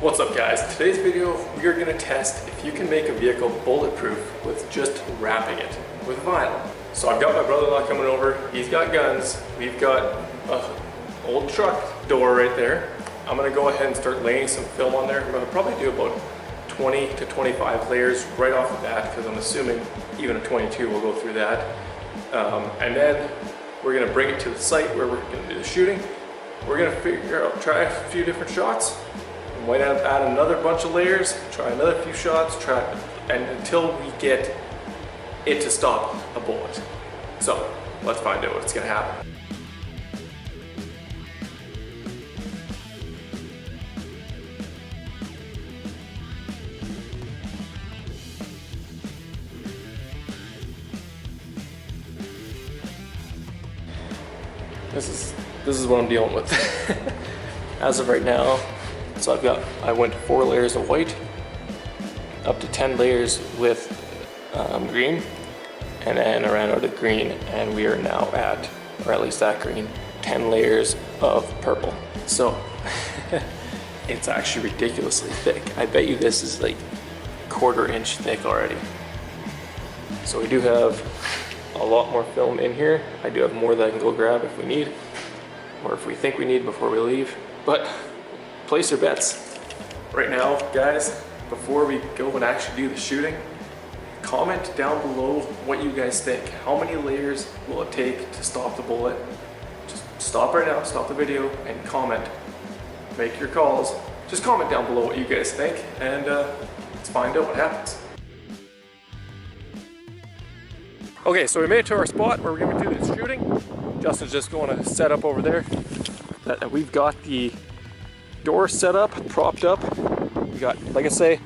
What's up guys? Today's video we are going to test if you can make a vehicle bulletproof with just wrapping it with vinyl. So I've got my brother-in-law coming over, he's got guns, we've got an old truck door right there. I'm going to go ahead and start laying some film on there. I'm going to probably do about 20 to 25 layers right off the bat because I'm assuming even a 22 will go through that. And then we're going to bring it to the site where we're going to do the shooting. We're going to try a few different shots. Might add another bunch of layers, try another few shots, and until we get it to stop a bullet. So let's find out what's gonna happen. This is what I'm dealing with as of right now. So I went 4 layers of white, up to 10 layers with green, and then I ran out of green, and we are now at, or at least that green, 10 layers of purple. So it's actually ridiculously thick. I bet you this is like 1/4 inch thick already. So we do have a lot more film in here. I do have more that I can go grab if we need, or if we think we need before we leave. But place your bets. Right now, guys, before we go and actually do the shooting, comment down below what you guys think. How many layers will it take to stop the bullet? Just stop right now, stop the video, and comment. Make your calls. Just comment down below what you guys think, and let's find out what happens. Okay, so we made it to our spot where we're going to do this shooting. Justin's just going to set up over there. We've got the door set up, propped up. We got, like I say,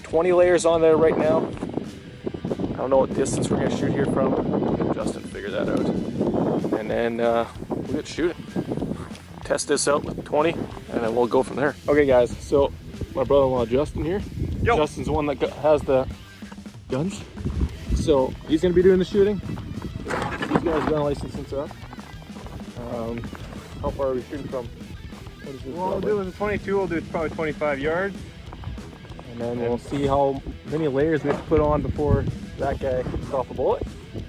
20 layers on there right now. I don't know what distance we're gonna shoot here from. Let Justin figure that out. And then we'll get shooting. Test this out with 20, and then we'll go from there. Okay guys, so my brother-in-law Justin here. Yo. Justin's the one that has the guns. So he's gonna be doing the shooting. He's got his gun license and stuff. How far are we shooting from? Well, we'll do with a 22, we'll do probably 25 yards. And then we'll see how many layers we have to put on before that guy can stop a bullet.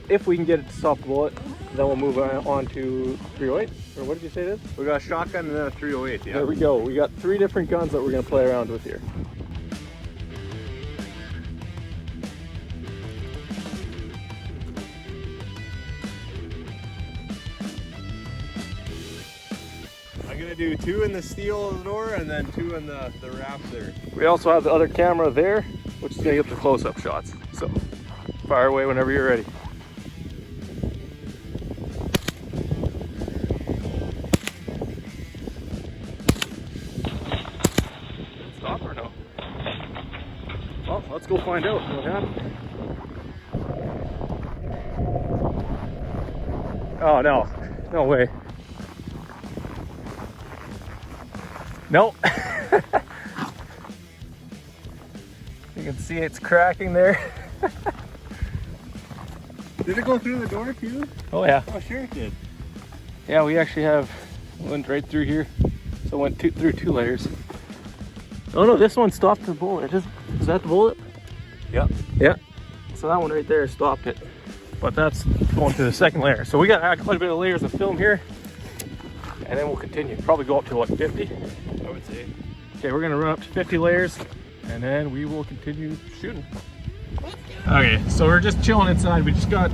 If we can get it to stop a bullet, then we'll move on to 308. Or what did you say it is? We got a shotgun and then a 308, yeah. There we go. We got 3 different guns that we're going to play around with here. I'm gonna do 2 in the steel of the door and then 2 in the wrap there. We also have the other camera there, which is gonna get the close-up shots. So fire away whenever you're ready. Stop or no? Well, let's go find out what happened. Oh no, no way. Nope. You can see it's cracking there. Did it go through the door too? Oh yeah. Oh sure it did. Yeah, we actually went right through here. So it went through 2 layers. Oh no, this one stopped the bullet. Is that the bullet? Yeah. Yeah. So that one right there stopped it. But that's going to the second layer. So we got quite a bit of layers of film here. And then we'll continue. Probably go up to what, 50? I would say. Okay, we're gonna run up to 50 layers and then we will continue shooting. Okay, so we're just chilling inside. We just got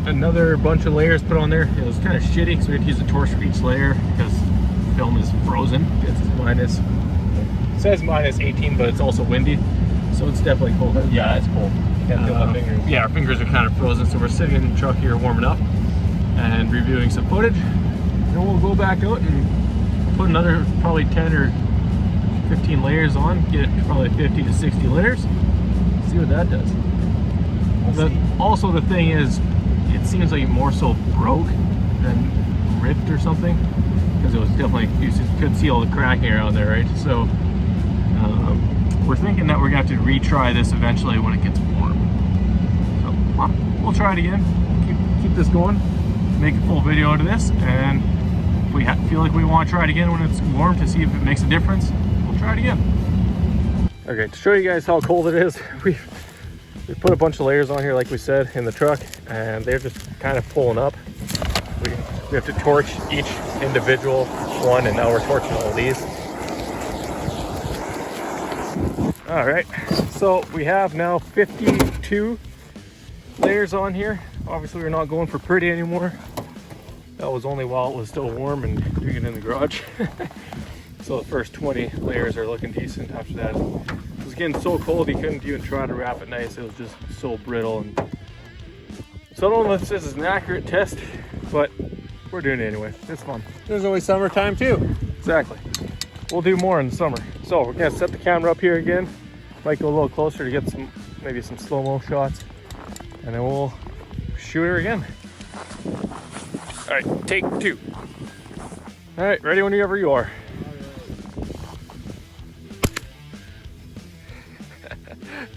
another bunch of layers put on there. It was kind of shitty because we had to use a torch for each layer because film is frozen. It says minus 18, but it's also windy. So it's definitely cold. Yeah, it's cold. Can't feel my fingers. Yeah, our fingers are kind of frozen. So we're sitting in the truck here warming up and reviewing some footage. Then we'll go back out and put another probably 10 or 15 layers on, get it to probably 50 to 60 layers, see what that does. Also the thing is, it seems like it more so broke than ripped or something, because it was definitely, you could see all the cracking around there, right? So we're thinking that we're going to have to retry this eventually when it gets warm. So we'll try it again, keep this going, make a full video out of this, and if we feel like we want to try it again when it's warm to see if it makes a difference, we'll try it again. Okay, to show you guys how cold it is, we put a bunch of layers on here, like we said, in the truck, and they're just kind of pulling up. We have to torch each individual one, and now we're torching all these. All right, so we have now 52 layers on here. Obviously, we're not going for pretty anymore. That was only while it was still warm and doing it in the garage. So the first 20 layers are looking decent. After that, it was getting so cold you couldn't even try to wrap it nice. It was just so brittle. And so I don't know if this is an accurate test, but we're doing it anyway. It's fun. There's always summertime too. Exactly. We'll do more in the summer. So we're gonna set the camera up here again. Might go a little closer to get some, maybe some slow-mo shots, and then we'll shoot her again. All right, take 2. All right, ready whenever you are.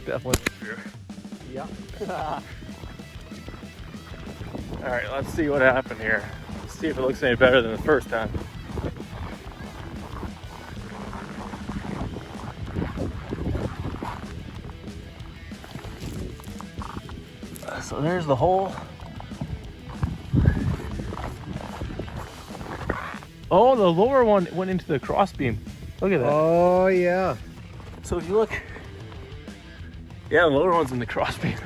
Definitely true. Yeah. All right, let's see what happened here. Let's see if it looks any better than the first time. So there's the hole. Oh, the lower one went into the crossbeam. Look at that. Oh yeah. So if you look, yeah, the lower one's in the crossbeam.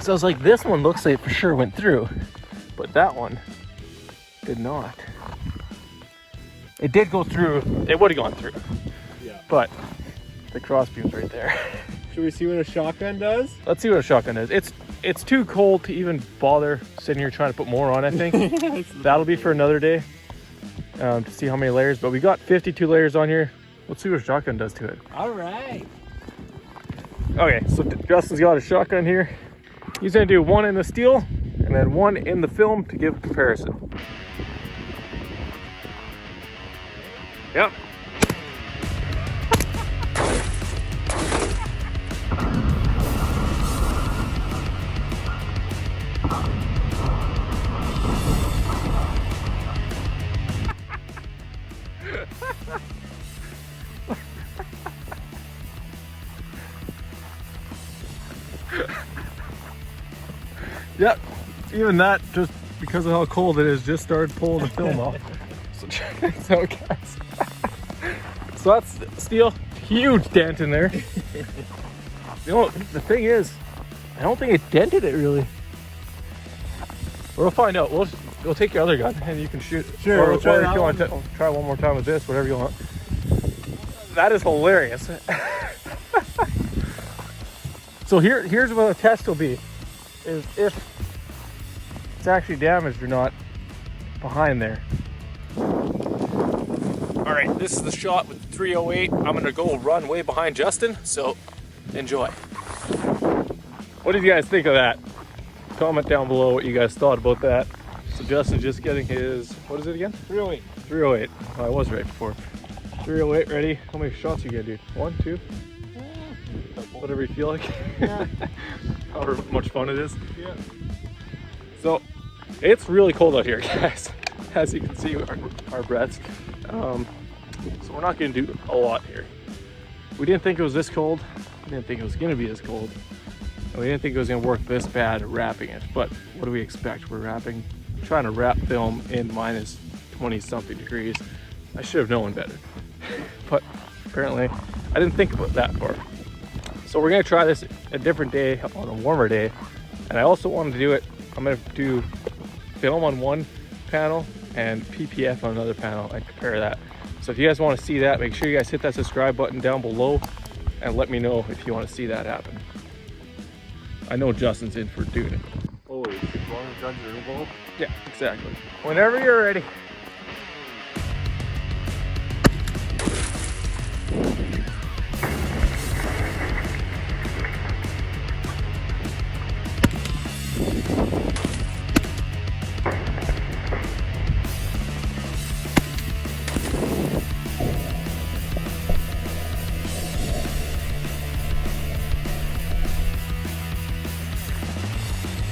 So I was like, this one looks like it for sure went through, but that one did not. It did go through, it would have gone through. Yeah. But the crossbeam's right there. Should we see what a shotgun does? Let's see what a shotgun is. It's too cold to even bother sitting here trying to put more on, I think. That'll be for another day to see how many layers, but we got 52 layers on here. Let's see what a shotgun does to it. All right. Okay, so Justin's got a shotgun here. He's gonna do 1 in the steel and then 1 in the film to give a comparison. Yep. Yep, even that, just because of how cold it is, just started pulling the film off. So check this out, guys. So that's steel, huge dent in there. You know, the thing is, I don't think it dented it really. We'll find out. We'll take your other gun and you can shoot. Sure, or, we'll try or that if you want one. to try one more time with this, whatever you want. That is hilarious. So here's what the test will be, is if it's actually damaged or not behind there. All right, this is the shot with 308. I'm gonna go run way behind Justin, so enjoy. What did you guys think of that? Comment down below what you guys thought about that. So Justin's just getting his, what is it again? 308. 308. Oh, I was right before. 308, ready? How many shots are you gonna do? 1, 2? Whatever you feel like. Yeah. However much fun it is. Yeah. So it's really cold out here, guys. As you can see, our breaths. So we're not gonna do a lot here. We didn't think it was this cold. We didn't think it was gonna be this cold. And we didn't think it was gonna work this bad at wrapping it. But what do we expect? We're trying to wrap film in minus 20 something degrees. I should have known better. But apparently I didn't think about that far. So we're gonna try this a different day, on a warmer day. And I also wanted to do it, I'm gonna do film on one panel and PPF on another panel and compare that. So if you guys wanna see that, make sure you guys hit that subscribe button down below and let me know if you wanna see that happen. I know Justin's in for doing it. Always, as long as guns are involved. Yeah, exactly. Whenever you're ready.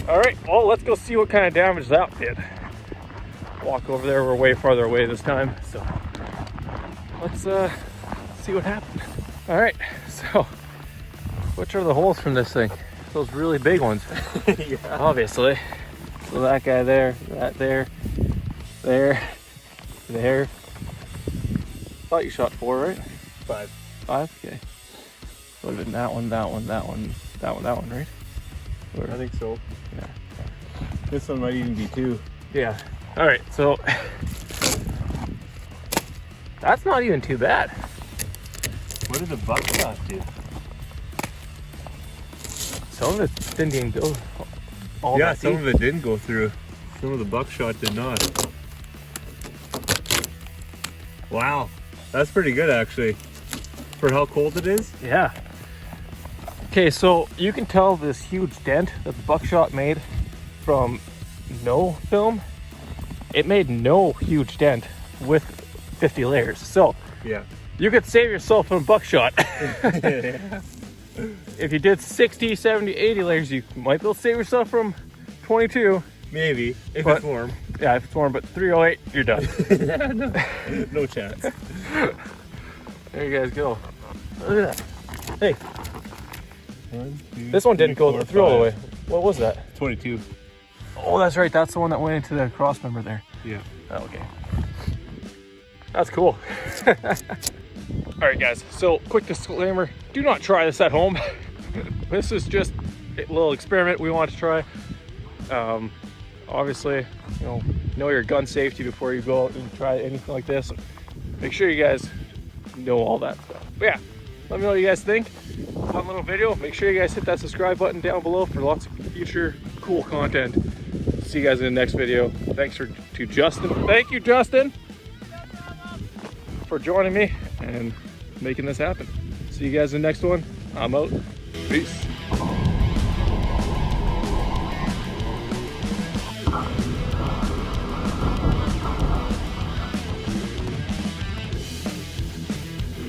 All right, well, let's go see what kind of damage that did. Walk over there, we're way farther away this time, so let's see what happened. All right, so which are the holes from this thing? Those really big ones. Yeah. Obviously. So that guy there, that there, there. Thought you shot 4, right? 5. 5? Okay. Would have been that one, that one, that one, that one, that one, right? Or, I think so. yeah. This one might even be 2. Yeah. All right, so that's not even too bad. What did the buckshot do? Some of it didn't even go all Yeah, that some deep. of it didn't go through. Some of the buckshot did not. Wow, that's pretty good actually. For how cold it is? Yeah. Okay, so you can tell this huge dent that the buckshot made from no film. It made no huge dent with 50 layers. So Yeah. you could save yourself from buckshot. Yeah. If you did 60, 70, 80 layers, you might be able to save yourself from 22. Maybe, if But- it's warm. Yeah, if it's warm, but 308, you're done. No chance. There you guys go. Look at that. Hey, 1, 2, this one didn't 3, go 4, through all the 5. way. What was that? 22. Oh, that's right. That's the one that went into the cross member there. Yeah. Oh, okay. That's cool. All right, guys. So, quick disclaimer: do not try this at home. This is just a little experiment we want to try. Obviously, know your gun safety before you go out and try anything like this. Make sure you guys know all that stuff. But yeah, let me know what you guys think. Fun little video. Make sure you guys hit that subscribe button down below for lots of future cool content. See you guys in the next video. Thanks to Justin. Thank you, Justin, for joining me and making this happen. See you guys in the next one. I'm out. Peace.